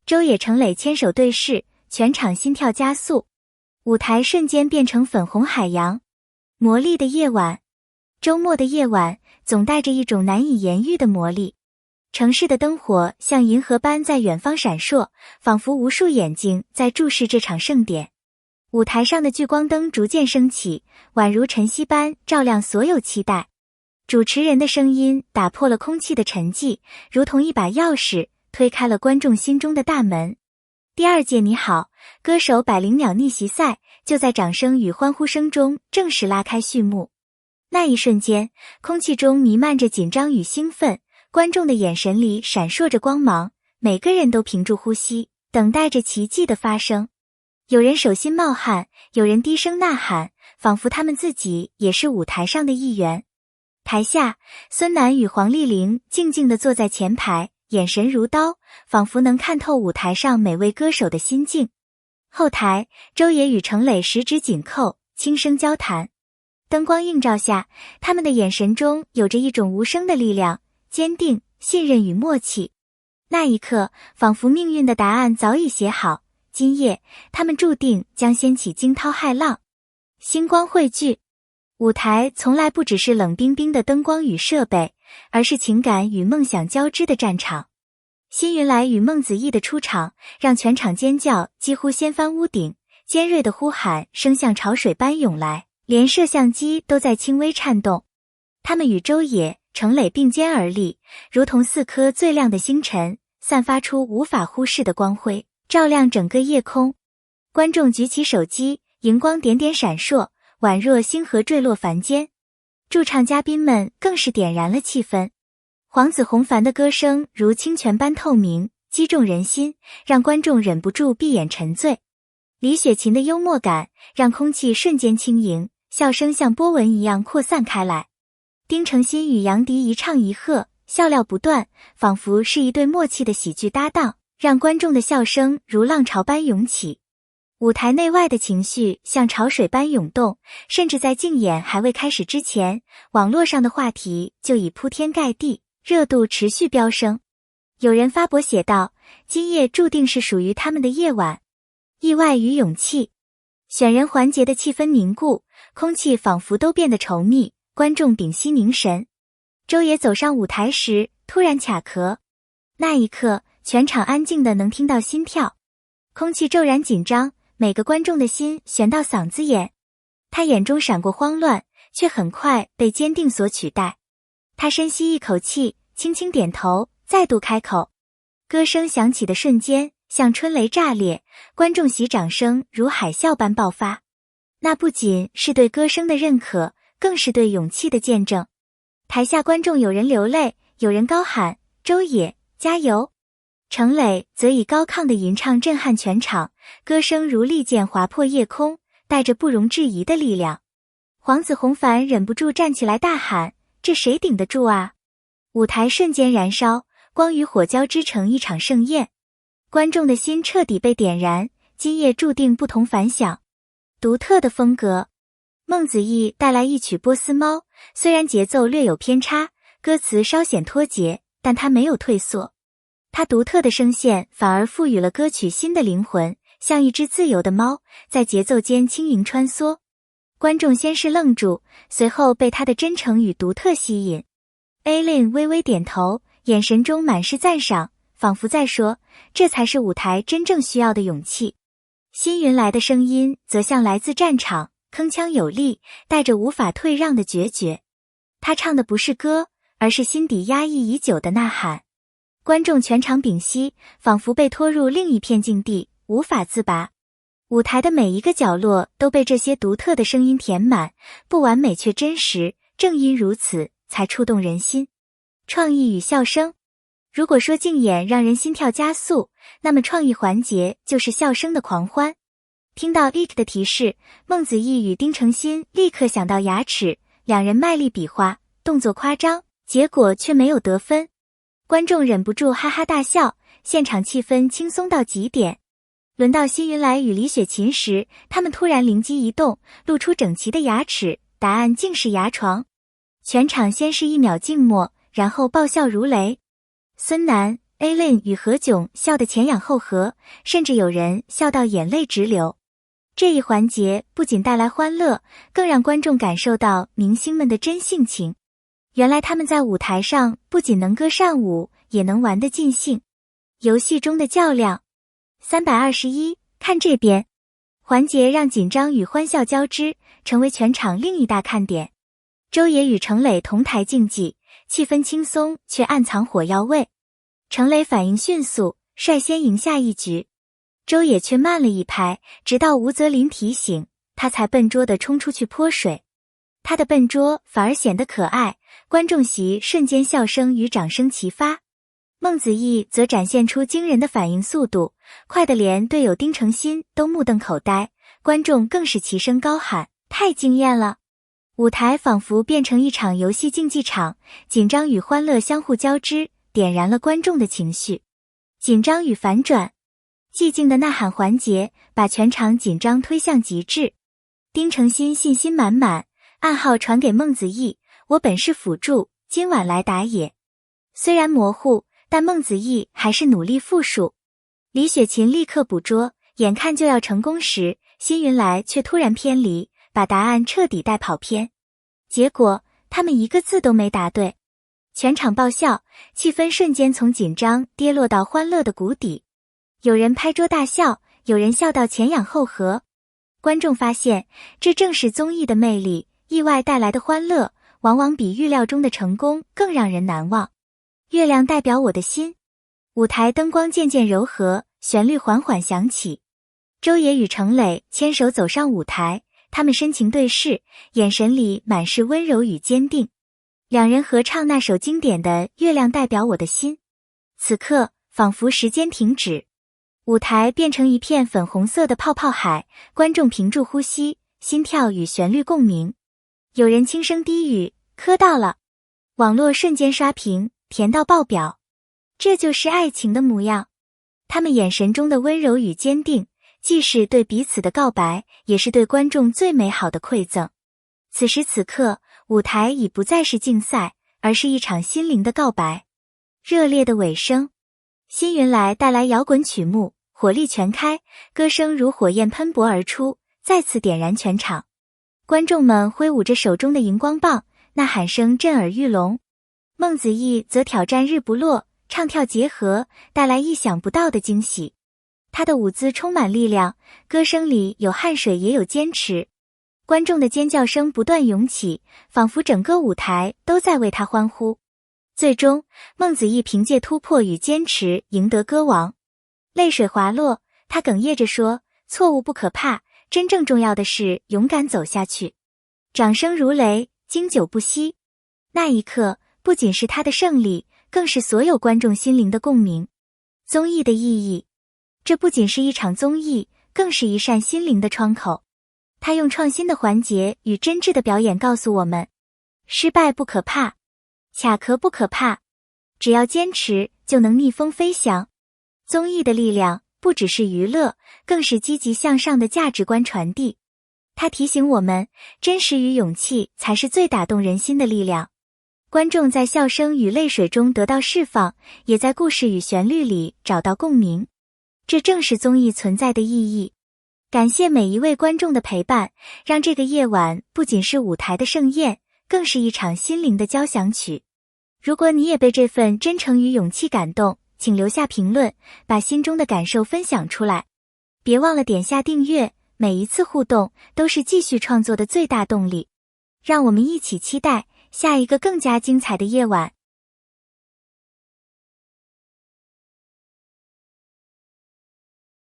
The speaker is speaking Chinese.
周也、程磊牵手对视，全场心跳加速，舞台瞬间变成粉红海洋。魔力的夜晚，周末的夜晚总带着一种难以言喻的魔力。城市的灯火像银河般在远方闪烁，仿佛无数眼睛在注视这场盛典。舞台上的聚光灯逐渐升起，宛如晨曦般照亮所有期待。主持人的声音打破了空气的沉寂，如同一把钥匙推开了观众心中的大门。第二届你好，歌手100秒逆袭赛就在掌声与欢呼声中正式拉开序幕。那一瞬间，空气中弥漫着紧张与兴奋，观众的眼神里闪烁着光芒，每个人都屏住呼吸，等待着奇迹的发生。有人手心冒汗，有人低声呐喊，仿佛他们自己也是舞台上的一员。台下，孙楠与黄丽玲静静地坐在前排，眼神如刀，仿佛能看透舞台上每位歌手的心境。后台，周也与程磊十指紧扣，轻声交谈。灯光映照下，他们的眼神中有着一种无声的力量，坚定、信任与默契。那一刻，仿佛命运的答案早已写好，今夜，他们注定将掀起惊涛骇浪。星光汇聚，舞台从来不只是冷冰冰的灯光与设备，而是情感与梦想交织的战场。辛云来与孟子义的出场，让全场尖叫几乎掀翻屋顶，尖锐的呼喊声像潮水般涌来，连摄像机都在轻微颤动。他们与周也、程磊并肩而立，如同4颗最亮的星辰，散发出无法忽视的光辉，照亮整个夜空。观众举起手机，荧光点点闪烁，宛若星河坠落凡间。驻唱嘉宾们更是点燃了气氛。黄子弘凡的歌声如清泉般透明，击中人心，让观众忍不住闭眼沉醉。李雪琴的幽默感让空气瞬间轻盈，笑声像波纹一样扩散开来。丁程鑫与杨迪一唱一和，笑料不断，仿佛是一对默契的喜剧搭档，让观众的笑声如浪潮般涌起。舞台内外的情绪像潮水般涌动，甚至在竞演还未开始之前，网络上的话题就已铺天盖地，热度持续飙升。有人发博写道，今夜注定是属于他们的夜晚。意外与勇气，选人环节的气氛凝固，空气仿佛都变得稠密，观众屏息凝神。周也走上舞台时突然卡壳，那一刻全场安静的能听到心跳，空气骤然紧张，每个观众的心悬到嗓子眼。他眼中闪过慌乱，却很快被坚定所取代。他深吸一口气，轻轻点头，再度开口。歌声响起的瞬间，像春雷炸裂，观众席掌声如海啸般爆发。那不仅是对歌声的认可，更是对勇气的见证。台下观众有人流泪，有人高喊周也加油，程磊则以高亢的吟唱震撼全场，歌声如利剑划破夜空，带着不容置疑的力量。黄子弘凡忍不住站起来大喊，这谁顶得住啊？舞台瞬间燃烧，光与火交织成一场盛宴，观众的心彻底被点燃，今夜注定不同凡响。独特的风格，孟子义带来一曲波斯猫，虽然节奏略有偏差，歌词稍显脱节，但他没有退缩。他独特的声线反而赋予了歌曲新的灵魂，像一只自由的猫，在节奏间轻盈穿梭。观众先是愣住，随后被他的真诚与独特吸引。Aileen 微微点头，眼神中满是赞赏，仿佛在说，这才是舞台真正需要的勇气。辛云来的声音则像来自战场，铿锵有力，带着无法退让的决绝。他唱的不是歌，而是心底压抑已久的呐喊。观众全场屏息，仿佛被拖入另一片境地，无法自拔。舞台的每一个角落都被这些独特的声音填满，不完美却真实，正因如此，才触动人心。创意与笑声，如果说竞演让人心跳加速，那么创意环节就是笑声的狂欢。听到 ik 的提示，孟子义与丁程鑫立刻想到牙齿，两人卖力比划，动作夸张，结果却没有得分。观众忍不住哈哈大笑，现场气氛轻松到极点。轮到辛云来与李雪琴时，他们突然灵机一动，露出整齐的牙齿，答案竟是牙床。全场先是1秒静默，然后爆笑如雷。孙楠、Alin 与何炅笑得前仰后合，甚至有人笑到眼泪直流。这一环节不仅带来欢乐，更让观众感受到明星们的真性情。原来他们在舞台上不仅能歌善舞，也能玩得尽兴。游戏中的较量。321，看这边。环节让紧张与欢笑交织，成为全场另一大看点。周也与程磊同台竞技，气氛轻松却暗藏火药味。程磊反应迅速，率先赢下一局。周也却慢了一拍，直到吴泽林提醒，他才笨拙地冲出去泼水。他的笨拙反而显得可爱，观众席瞬间笑声与掌声齐发。孟子义则展现出惊人的反应速度，快得连队友丁程鑫都目瞪口呆，观众更是齐声高喊，太惊艳了。舞台仿佛变成一场游戏竞技场，紧张与欢乐相互交织，点燃了观众的情绪。紧张与反转。寂静的呐喊环节把全场紧张推向极致。丁程鑫信心满满，暗号传给孟子义，我本是辅助，今晚来打野。虽然模糊，但孟子义还是努力复述。李雪琴立刻捕捉，眼看就要成功时，辛云来却突然偏离，把答案彻底带跑偏。结果他们一个字都没答对，全场爆笑，气氛瞬间从紧张跌落到欢乐的谷底。有人拍桌大笑，有人笑到前仰后合。观众发现，这正是综艺的魅力，意外带来的欢乐，往往比预料中的成功更让人难忘。月亮代表我的心。舞台灯光渐渐柔和，旋律缓缓响起。周也与程磊牵手走上舞台，他们深情对视，眼神里满是温柔与坚定。两人合唱那首经典的《月亮代表我的心》。此刻，仿佛时间停止，舞台变成一片粉红色的泡泡海，观众屏住呼吸，心跳与旋律共鸣。有人轻声低语，磕到了。网络瞬间刷屏，甜到爆表。这就是爱情的模样。他们眼神中的温柔与坚定，既是对彼此的告白，也是对观众最美好的馈赠。此时此刻，舞台已不再是竞赛，而是一场心灵的告白。热烈的尾声。辛云来带来摇滚曲目，火力全开，歌声如火焰喷薄而出，再次点燃全场。观众们挥舞着手中的荧光棒，呐喊声震耳欲聋。孟子义则挑战日不落，唱跳结合，带来意想不到的惊喜。他的舞姿充满力量，歌声里有汗水也有坚持。观众的尖叫声不断涌起，仿佛整个舞台都在为他欢呼。最终，孟子义凭借突破与坚持赢得歌王。泪水滑落，他哽咽着说，错误不可怕，真正重要的是勇敢走下去。掌声如雷，经久不息。那一刻，不仅是他的胜利，更是所有观众心灵的共鸣。综艺的意义。这不仅是一场综艺，更是一扇心灵的窗口。他用创新的环节与真挚的表演告诉我们，失败不可怕，卡壳不可怕，只要坚持就能逆风飞翔。综艺的力量不只是娱乐，更是积极向上的价值观传递。它提醒我们，真实与勇气才是最打动人心的力量。观众在笑声与泪水中得到释放，也在故事与旋律里找到共鸣。这正是综艺存在的意义。感谢每一位观众的陪伴，让这个夜晚不仅是舞台的盛宴，更是一场心灵的交响曲。如果你也被这份真诚与勇气感动，请留下评论，把心中的感受分享出来。别忘了点下订阅，每一次互动都是继续创作的最大动力。让我们一起期待下一个更加精彩的夜晚。